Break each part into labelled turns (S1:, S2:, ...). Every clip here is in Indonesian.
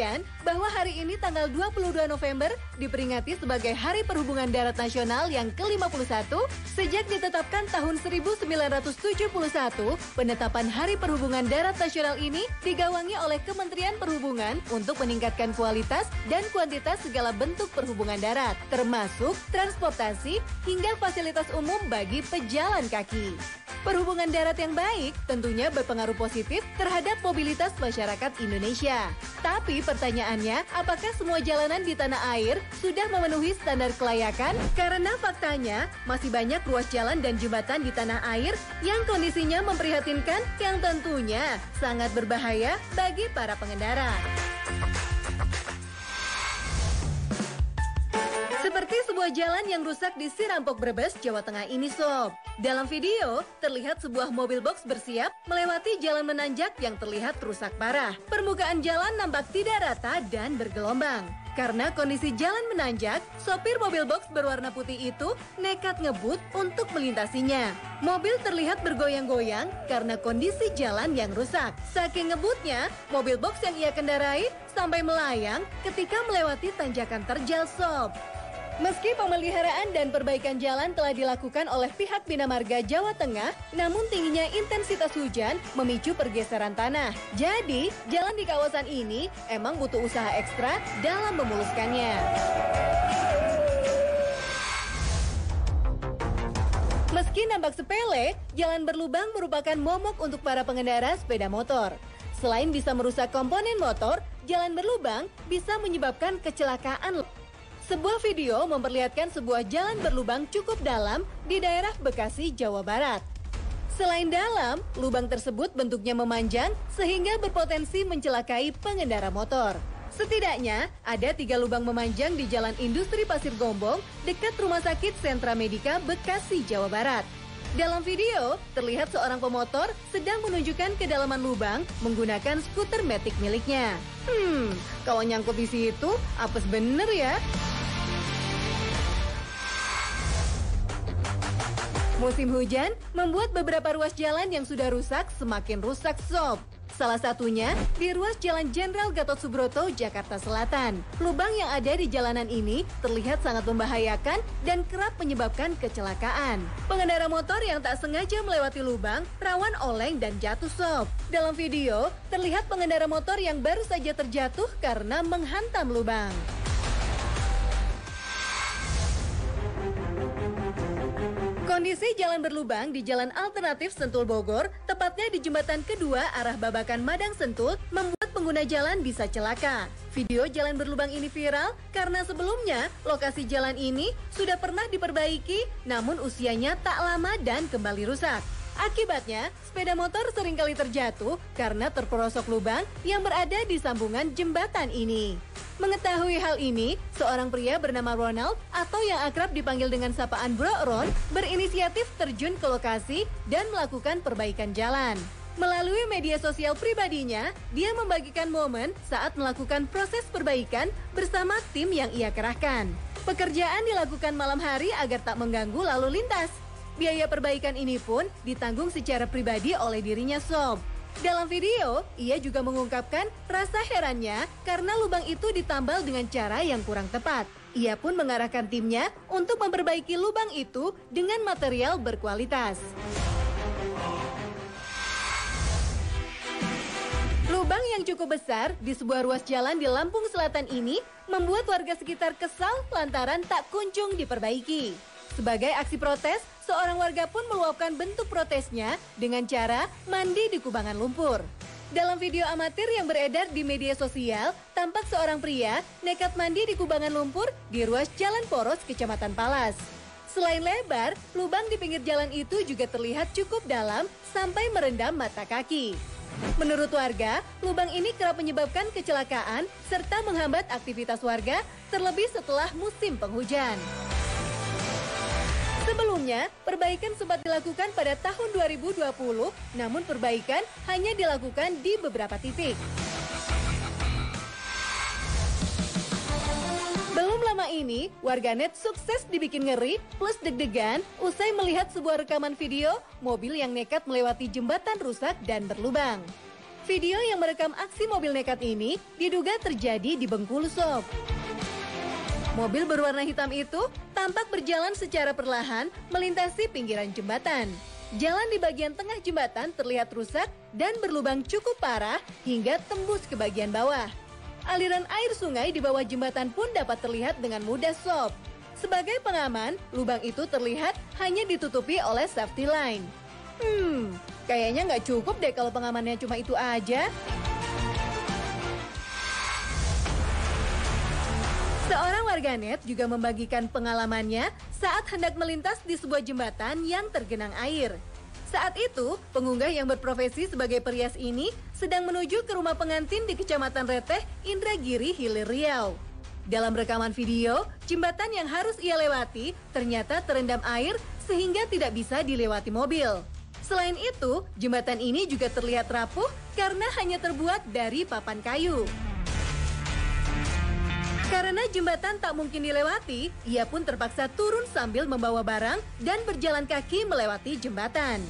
S1: kalian bahwa hari ini tanggal 22 November diperingati sebagai Hari Perhubungan Darat Nasional yang ke-51? Sejak ditetapkan tahun 1971, penetapan Hari Perhubungan Darat Nasional ini digawangi oleh Kementerian Perhubungan untuk meningkatkan kualitas dan kuantitas segala bentuk perhubungan darat, termasuk transportasi hingga fasilitas umum bagi pejalan kaki. Perhubungan darat yang baik tentunya berpengaruh positif terhadap mobilitas masyarakat Indonesia. Tapi pertanyaannya, apakah semua jalanan di tanah air sudah memenuhi standar kelayakan? Karena faktanya, masih banyak ruas jalan dan jembatan di tanah air yang kondisinya memprihatinkan yang tentunya sangat berbahaya bagi para pengendara. Seperti sebuah jalan yang rusak di Sirampok, Brebes, Jawa Tengah ini, Sob. Dalam video, terlihat sebuah mobil box bersiap melewati jalan menanjak yang terlihat rusak parah. Permukaan jalan nampak tidak rata dan bergelombang. Karena kondisi jalan menanjak, sopir mobil box berwarna putih itu nekat ngebut untuk melintasinya. Mobil terlihat bergoyang-goyang karena kondisi jalan yang rusak. Saking ngebutnya, mobil box yang ia kendarai sampai melayang ketika melewati tanjakan terjal, Sob. Meski pemeliharaan dan perbaikan jalan telah dilakukan oleh pihak Bina Marga Jawa Tengah, namun tingginya intensitas hujan memicu pergeseran tanah. Jadi, jalan di kawasan ini emang butuh usaha ekstra dalam memuluskannya. Meski nampak sepele, jalan berlubang merupakan momok untuk para pengendara sepeda motor. Selain bisa merusak komponen motor, jalan berlubang bisa menyebabkan kecelakaan. Sebuah video memperlihatkan sebuah jalan berlubang cukup dalam di daerah Bekasi, Jawa Barat. Selain dalam, lubang tersebut bentuknya memanjang sehingga berpotensi mencelakai pengendara motor. Setidaknya ada 3 lubang memanjang di Jalan Industri Pasir Gombong dekat Rumah Sakit Sentra Medika, Bekasi, Jawa Barat. Dalam video, terlihat seorang pemotor sedang menunjukkan kedalaman lubang menggunakan skuter matic miliknya. Kalau nyangkut di situ, apes bener ya. Musim hujan membuat beberapa ruas jalan yang sudah rusak semakin rusak, Sob. Salah satunya di ruas Jalan Jenderal Gatot Subroto, Jakarta Selatan. Lubang yang ada di jalanan ini terlihat sangat membahayakan dan kerap menyebabkan kecelakaan. Pengendara motor yang tak sengaja melewati lubang rawan oleng dan jatuh, Sob. Dalam video, terlihat pengendara motor yang baru saja terjatuh karena menghantam lubang. Kondisi jalan berlubang di Jalan Alternatif Sentul Bogor, tepatnya di jembatan kedua arah Babakan Madang Sentul, membuat pengguna jalan bisa celaka. Video jalan berlubang ini viral karena sebelumnya lokasi jalan ini sudah pernah diperbaiki, namun usianya tak lama dan kembali rusak. Akibatnya, sepeda motor seringkali terjatuh karena terperosok lubang yang berada di sambungan jembatan ini. Mengetahui hal ini, seorang pria bernama Ronald atau yang akrab dipanggil dengan sapaan Bro Ron berinisiatif terjun ke lokasi dan melakukan perbaikan jalan. Melalui media sosial pribadinya, dia membagikan momen saat melakukan proses perbaikan bersama tim yang ia kerahkan. Pekerjaan dilakukan malam hari agar tak mengganggu lalu lintas. Biaya perbaikan ini pun ditanggung secara pribadi oleh dirinya, Sob. Dalam video, ia juga mengungkapkan rasa herannya karena lubang itu ditambal dengan cara yang kurang tepat. Ia pun mengarahkan timnya untuk memperbaiki lubang itu dengan material berkualitas. Lubang yang cukup besar di sebuah ruas jalan di Lampung Selatan ini membuat warga sekitar kesal lantaran tak kunjung diperbaiki. Sebagai aksi protes, seorang warga pun meluapkan bentuk protesnya dengan cara mandi di kubangan lumpur. Dalam video amatir yang beredar di media sosial, tampak seorang pria nekat mandi di kubangan lumpur di ruas Jalan Poros, Kecamatan Palas. Selain lebar, lubang di pinggir jalan itu juga terlihat cukup dalam sampai merendam mata kaki. Menurut warga, lubang ini kerap menyebabkan kecelakaan serta menghambat aktivitas warga, terlebih setelah musim penghujan. Sebelumnya, perbaikan sempat dilakukan pada tahun 2020, namun perbaikan hanya dilakukan di beberapa titik. Belum lama ini, warganet sukses dibikin ngeri plus deg-degan usai melihat sebuah rekaman video mobil yang nekat melewati jembatan rusak dan berlubang. Video yang merekam aksi mobil nekat ini diduga terjadi di Bengkulu Sob. Mobil berwarna hitam itu tampak berjalan secara perlahan melintasi pinggiran jembatan. Jalan di bagian tengah jembatan terlihat rusak dan berlubang cukup parah hingga tembus ke bagian bawah. Aliran air sungai di bawah jembatan pun dapat terlihat dengan mudah Sob. Sebagai pengaman, lubang itu terlihat hanya ditutupi oleh safety line. Kayaknya nggak cukup deh kalau pengamannya cuma itu aja. Seorang warganet juga membagikan pengalamannya saat hendak melintas di sebuah jembatan yang tergenang air. Saat itu, pengunggah yang berprofesi sebagai perias ini sedang menuju ke rumah pengantin di Kecamatan Reteh, Indragiri Hilir Riau. Dalam rekaman video, jembatan yang harus ia lewati ternyata terendam air sehingga tidak bisa dilewati mobil. Selain itu, jembatan ini juga terlihat rapuh karena hanya terbuat dari papan kayu. Karena jembatan tak mungkin dilewati, ia pun terpaksa turun sambil membawa barang dan berjalan kaki melewati jembatan.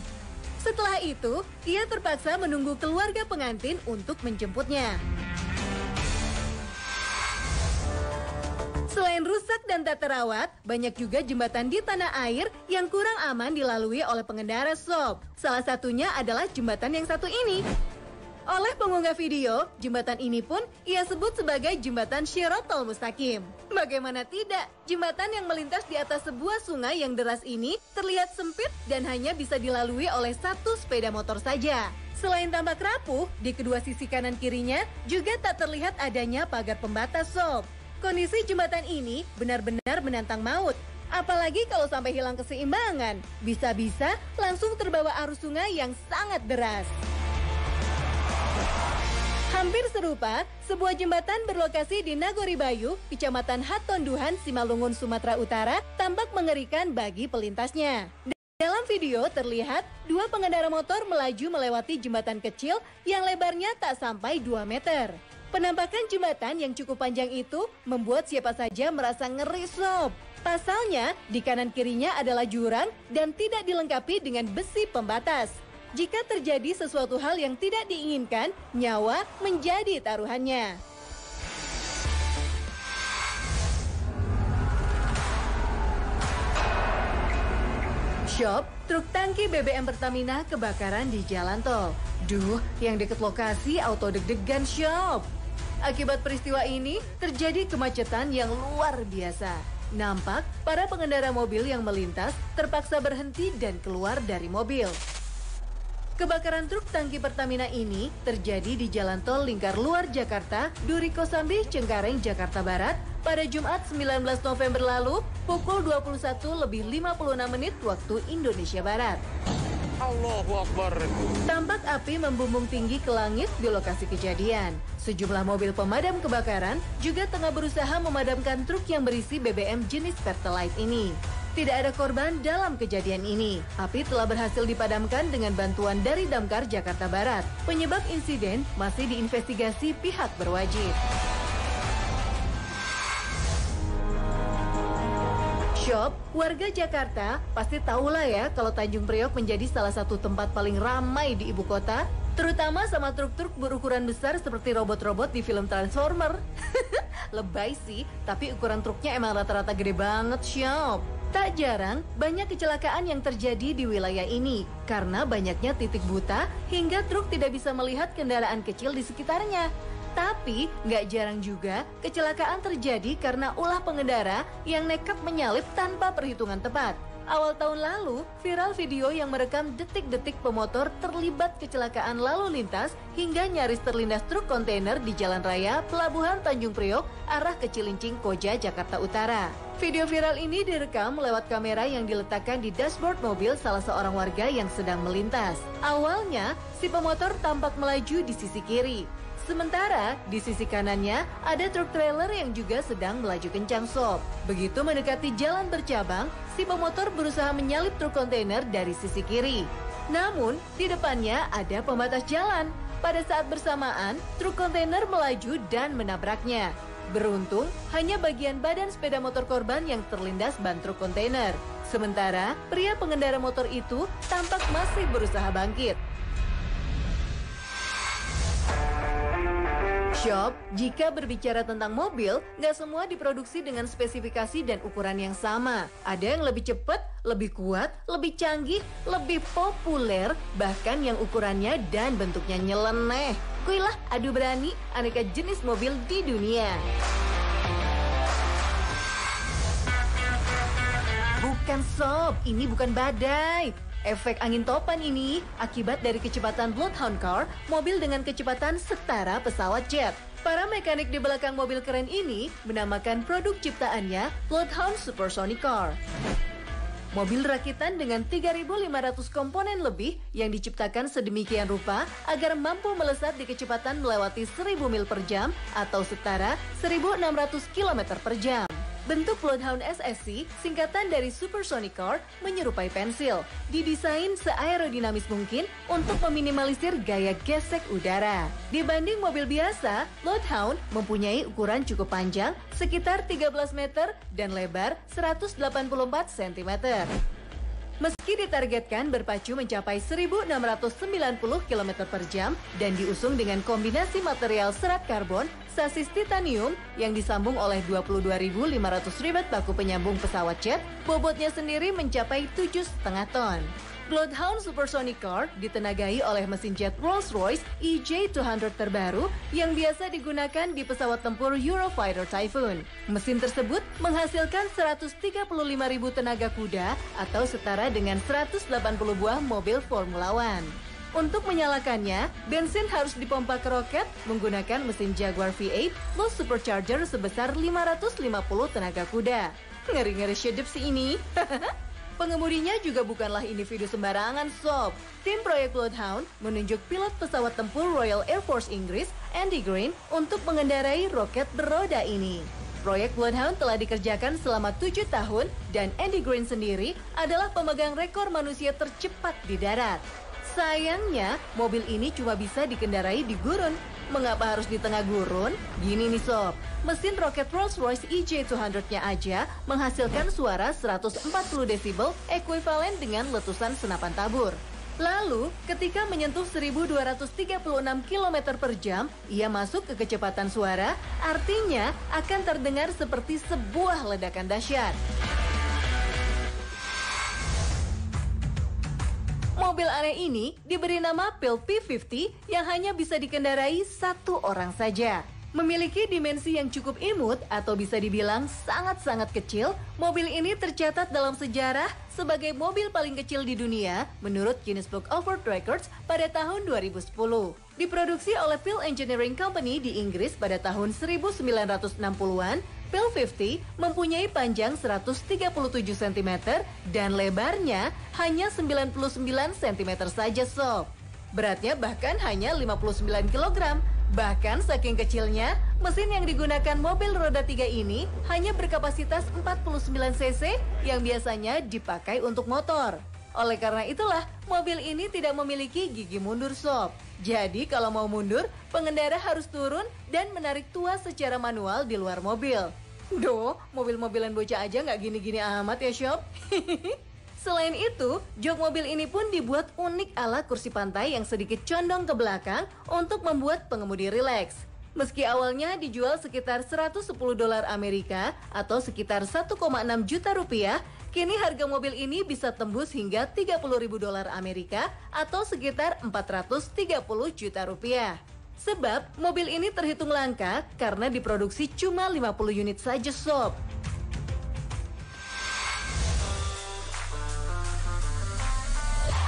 S1: Setelah itu, ia terpaksa menunggu keluarga pengantin untuk menjemputnya. Selain rusak dan tak terawat, banyak juga jembatan di tanah air yang kurang aman dilalui oleh pengendara Sob. Salah satunya adalah jembatan yang satu ini. Oleh pengunggah video, jembatan ini pun ia sebut sebagai jembatan Shirotol Mustaqim. Bagaimana tidak, jembatan yang melintas di atas sebuah sungai yang deras ini terlihat sempit dan hanya bisa dilalui oleh satu sepeda motor saja. Selain tampak rapuh, di kedua sisi kanan kirinya juga tak terlihat adanya pagar pembatas Sob. Kondisi jembatan ini benar-benar menantang maut. Apalagi kalau sampai hilang keseimbangan, bisa-bisa langsung terbawa arus sungai yang sangat deras. Hampir serupa, sebuah jembatan berlokasi di Nagori Bayu, Kecamatan Hatonduhan, Simalungun, Sumatera Utara, tampak mengerikan bagi pelintasnya. Dalam video terlihat dua pengendara motor melaju melewati jembatan kecil yang lebarnya tak sampai 2 meter. Penampakan jembatan yang cukup panjang itu membuat siapa saja merasa ngeri Sob. Pasalnya, di kanan kirinya adalah jurang dan tidak dilengkapi dengan besi pembatas. Jika terjadi sesuatu hal yang tidak diinginkan, nyawa menjadi taruhannya. Shop, truk tangki BBM Pertamina kebakaran di jalan tol. Duh, yang dekat lokasi auto deg-degan Shop. Akibat peristiwa ini, terjadi kemacetan yang luar biasa. Nampak, para pengendara mobil yang melintas terpaksa berhenti dan keluar dari mobil. Kebakaran truk tangki Pertamina ini terjadi di Jalan Tol Lingkar Luar Jakarta, Duri Kosambi, Cengkareng, Jakarta Barat pada Jumat 19 November lalu pukul 21:56 waktu Indonesia Barat.
S2: Allahu Akbar.
S1: Tampak api membumbung tinggi ke langit di lokasi kejadian. Sejumlah mobil pemadam kebakaran juga tengah berusaha memadamkan truk yang berisi BBM jenis Pertalite ini. Tidak ada korban dalam kejadian ini. Api telah berhasil dipadamkan dengan bantuan dari Damkar Jakarta Barat. Penyebab insiden masih diinvestigasi pihak berwajib. Shop, warga Jakarta pasti tahulah ya kalau Tanjung Priok menjadi salah satu tempat paling ramai di ibu kota, terutama sama truk-truk berukuran besar seperti robot-robot di film Transformer. Lebay sih, tapi ukuran truknya emang rata-rata gede banget, Shop. Tak jarang banyak kecelakaan yang terjadi di wilayah ini karena banyaknya titik buta hingga truk tidak bisa melihat kendaraan kecil di sekitarnya. Tapi nggak jarang juga kecelakaan terjadi karena ulah pengendara yang nekat menyalip tanpa perhitungan tepat. Awal tahun lalu, viral video yang merekam detik-detik pemotor terlibat kecelakaan lalu lintas hingga nyaris terlindas truk kontainer di Jalan Raya Pelabuhan Tanjung Priok arah ke Cilincing, Koja, Jakarta Utara. Video viral ini direkam lewat kamera yang diletakkan di dashboard mobil salah seorang warga yang sedang melintas. Awalnya, si pemotor tampak melaju di sisi kiri. Sementara di sisi kanannya ada truk trailer yang juga sedang melaju kencang Sob. Begitu mendekati jalan bercabang, si pemotor berusaha menyalip truk kontainer dari sisi kiri. Namun di depannya ada pembatas jalan. Pada saat bersamaan, truk kontainer melaju dan menabraknya. Beruntung hanya bagian badan sepeda motor korban yang terlindas ban truk kontainer. Sementara pria pengendara motor itu tampak masih berusaha bangkit. Shop, jika berbicara tentang mobil, nggak semua diproduksi dengan spesifikasi dan ukuran yang sama. Ada yang lebih cepat, lebih kuat, lebih canggih, lebih populer, bahkan yang ukurannya dan bentuknya nyeleneh. Kuilah adu berani aneka jenis mobil di dunia. Bukan sob, ini bukan badai. Efek angin topan ini akibat dari kecepatan Bloodhound Car, mobil dengan kecepatan setara pesawat jet. Para mekanik di belakang mobil keren ini menamakan produk ciptaannya Bloodhound Supersonic Car. Mobil rakitan dengan 3.500 komponen lebih yang diciptakan sedemikian rupa agar mampu melesat di kecepatan melewati 1.000 mil per jam atau setara 1.600 km per jam. Bentuk Bloodhound SSC, singkatan dari Supersonic Car, menyerupai pensil. Didesain seaerodinamis mungkin untuk meminimalisir gaya gesek udara. Dibanding mobil biasa, Bloodhound mempunyai ukuran cukup panjang, sekitar 13 meter, dan lebar 184 cm. Meski ditargetkan berpacu mencapai 1.690 km per jam dan diusung dengan kombinasi material serat karbon, sasis titanium yang disambung oleh 22.500 ribet baku penyambung pesawat jet, bobotnya sendiri mencapai 7,5 ton. Bloodhound Supersonic Car ditenagai oleh mesin jet Rolls-Royce EJ200 terbaru yang biasa digunakan di pesawat tempur Eurofighter Typhoon. Mesin tersebut menghasilkan 135.000 tenaga kuda atau setara dengan 180 buah mobil Formula One. Untuk menyalakannya, bensin harus dipompa ke roket menggunakan mesin Jaguar V8 plus supercharger sebesar 550 tenaga kuda. Ngeri-ngeri syedep sih ini. Pengemudinya juga bukanlah individu sembarangan sob. Tim proyek Bloodhound menunjuk pilot pesawat tempur Royal Air Force Inggris, Andy Green, untuk mengendarai roket beroda ini. Proyek Bloodhound telah dikerjakan selama 7 tahun dan Andy Green sendiri adalah pemegang rekor manusia tercepat di darat. Sayangnya, mobil ini cuma bisa dikendarai di gurun. Mengapa harus di tengah gurun? Gini nih sob, mesin roket Rolls-Royce EJ200-nya aja menghasilkan suara 140 desibel ekuivalen dengan letusan senapan tabur. Lalu, ketika menyentuh 1.236 km per jam, ia masuk ke kecepatan suara, artinya akan terdengar seperti sebuah ledakan dahsyat. Mobil aneh ini diberi nama Pil P50 yang hanya bisa dikendarai satu orang saja. Memiliki dimensi yang cukup imut atau bisa dibilang sangat-sangat kecil, mobil ini tercatat dalam sejarah sebagai mobil paling kecil di dunia menurut Guinness Book of World Records pada tahun 2010. Diproduksi oleh Pil Engineering Company di Inggris pada tahun 1960-an, Pil 50 mempunyai panjang 137 cm dan lebarnya hanya 99 cm saja sob. Beratnya bahkan hanya 59 kg. Bahkan saking kecilnya, mesin yang digunakan mobil roda 3 ini hanya berkapasitas 49 cc yang biasanya dipakai untuk motor. Oleh karena itulah, mobil ini tidak memiliki gigi mundur sob. Jadi kalau mau mundur, pengendara harus turun dan menarik tuas secara manual di luar mobil. Duh, mobil-mobilan bocah aja nggak gini-gini amat ya sob. Selain itu, jok mobil ini pun dibuat unik ala kursi pantai yang sedikit condong ke belakang untuk membuat pengemudi rileks. Meski awalnya dijual sekitar 110 dolar Amerika atau sekitar 1,6 juta rupiah, kini harga mobil ini bisa tembus hingga 30.000 dolar Amerika atau sekitar 430 juta rupiah. Sebab mobil ini terhitung langka karena diproduksi cuma 50 unit saja sob.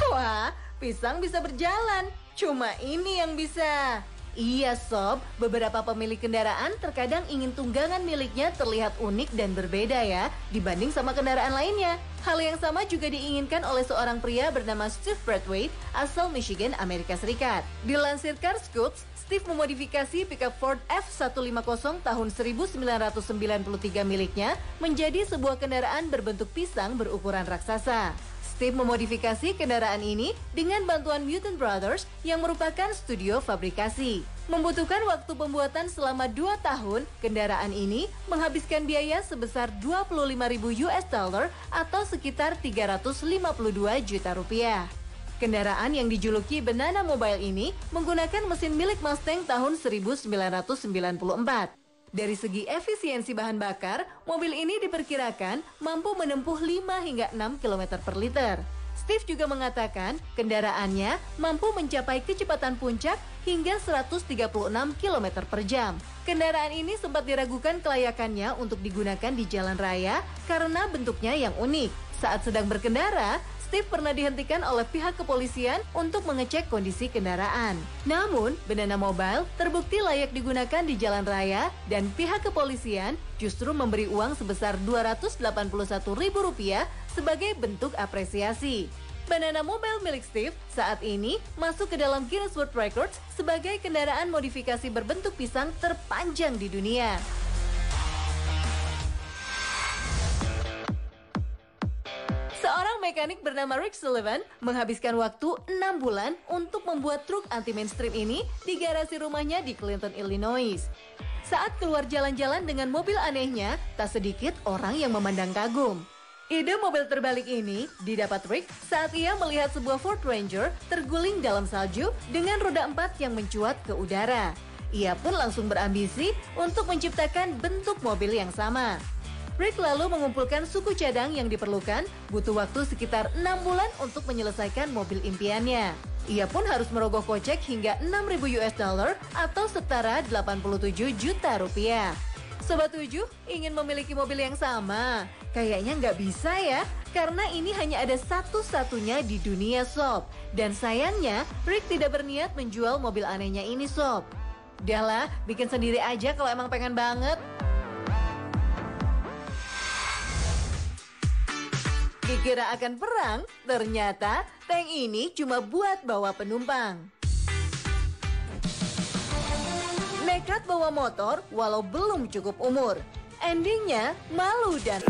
S1: Wah, pisang bisa berjalan, cuma ini yang bisa. Iya sob, beberapa pemilik kendaraan terkadang ingin tunggangan miliknya terlihat unik dan berbeda ya dibanding sama kendaraan lainnya. Hal yang sama juga diinginkan oleh seorang pria bernama Steve Braithwaite asal Michigan, Amerika Serikat. Dilansir Car Scoops, Steve memodifikasi pickup Ford F150 tahun 1993 miliknya menjadi sebuah kendaraan berbentuk pisang berukuran raksasa. Steve memodifikasi kendaraan ini dengan bantuan Mutant Brothers yang merupakan studio fabrikasi. Membutuhkan waktu pembuatan selama 2 tahun, kendaraan ini menghabiskan biaya sebesar 25.000 US dollar atau sekitar 352 juta rupiah. Kendaraan yang dijuluki Banana Mobile ini menggunakan mesin milik Mustang tahun 1994. Dari segi efisiensi bahan bakar, mobil ini diperkirakan mampu menempuh 5 hingga 6 km per liter. Steve juga mengatakan kendaraannya mampu mencapai kecepatan puncak hingga 136 km per jam. Kendaraan ini sempat diragukan kelayakannya untuk digunakan di jalan raya karena bentuknya yang unik. Saat sedang berkendara, Steve pernah dihentikan oleh pihak kepolisian untuk mengecek kondisi kendaraan. Namun, Banana Mobile terbukti layak digunakan di jalan raya dan pihak kepolisian justru memberi uang sebesar Rp281.000 sebagai bentuk apresiasi. Banana Mobile milik Steve saat ini masuk ke dalam Guinness World Records sebagai kendaraan modifikasi berbentuk pisang terpanjang di dunia. Seorang mekanik bernama Rick Sullivan menghabiskan waktu 6 bulan untuk membuat truk anti-mainstream ini di garasi rumahnya di Clinton, Illinois. Saat keluar jalan-jalan dengan mobil anehnya, tak sedikit orang yang memandang kagum. Ide mobil terbalik ini didapat Rick saat ia melihat sebuah Ford Ranger terguling dalam salju dengan roda 4 yang mencuat ke udara. Ia pun langsung berambisi untuk menciptakan bentuk mobil yang sama. Rick lalu mengumpulkan suku cadang yang diperlukan, butuh waktu sekitar 6 bulan untuk menyelesaikan mobil impiannya. Ia pun harus merogoh kocek hingga $6.000 atau setara 87 juta rupiah. Sobat 7 ingin memiliki mobil yang sama? Kayaknya nggak bisa ya, karena ini hanya ada satu-satunya di dunia sob. Dan sayangnya, Rick tidak berniat menjual mobil anehnya ini sob. Udahlah, bikin sendiri aja kalau emang pengen banget. Dikira akan perang, ternyata tank ini cuma buat bawa penumpang. Nekat bawa motor walau belum cukup umur. Endingnya malu dan...